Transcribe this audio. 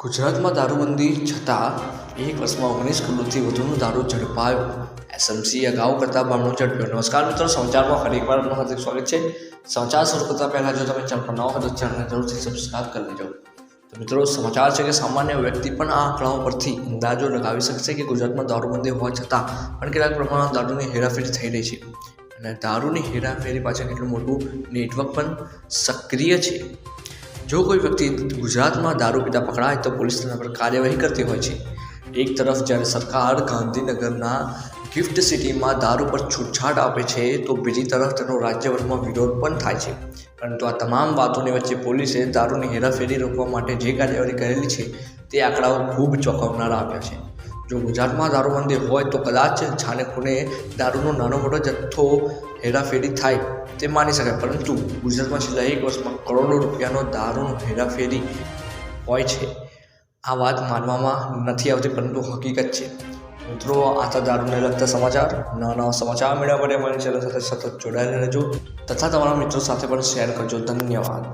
ગુજરાતમાં દારૂબંધી છતાં 1 વર્ષમાં 19 કિલોથી વધુનો દારૂ ઝડપાયો. એસએમસી અગાઉ કરતાં બમણો ઝડપ્યો. નમસ્કાર મિત્રો, સમાચારમાં ફરી એકવાર આપનું હાર્દિક સ્વાગત છે. સમાચાર શરૂ કરતાં પહેલાં જો તમે ચેનલ પર નવા હો તો ચેનલને જરૂરથી સબસ્ક્રાઇબ કરી લેજો. તો મિત્રો, સમાચાર છે કે સામાન્ય વ્યક્તિ પણ આ આંકડાઓ પરથી અંદાજો લગાવી શકશે કે ગુજરાતમાં દારૂબંધી હોવા છતાં પણ કેટલાક પ્રમાણમાં દારૂની હેરાફેરી થઈ રહી છે અને દારૂની હેરાફેરી પાછળ કેટલું મોટું નેટવર્ક પણ સક્રિય છે. જો કોઈ વ્યક્તિ ગુજરાતમાં દારૂ પીતા પકડાય તો પોલીસ તેના પર કાર્યવાહી કરતી હોય છે. એક તરફ જ્યારે સરકાર ગાંધીનગરના ગિફ્ટ સિટીમાં દારૂ પર છૂટછાટ આપે છે તો બીજી તરફ તેનો રાજ્યભરમાં વિરોધ પણ થાય છે. પરંતુ આ તમામ વાતોની વચ્ચે પોલીસે દારૂની હેરાફેરી રોકવા માટે જે કાર્યવાહી કરેલી છે તે આંકડાઓ ખૂબ ચોંકાવનારા આપ્યા છે. જો ગુજરાતમાં દારૂબંધી હોય તો કદાચ છાને ખૂણે દારૂનો નાનો મોટો જથ્થો હેરાફેરી થાય તે માની શકાય, પરંતુ ગુજરાતમાં છેલ્લા 1 વર્ષમાં કરોડો રૂપિયાનો દારૂનો હેરાફેરી હોય છે. આ વાત માનવામાં નથી આવતી, પરંતુ હકીકત છે. મિત્રો, આ તો દારૂને લગતા સમાચાર. નવા સમાચાર મેળવવા માટે અમારી ચેનલ સાથે સતત જોડાયેલા રહેજો તથા તમારા મિત્રો સાથે પણ શેર કરજો. ધન્યવાદ.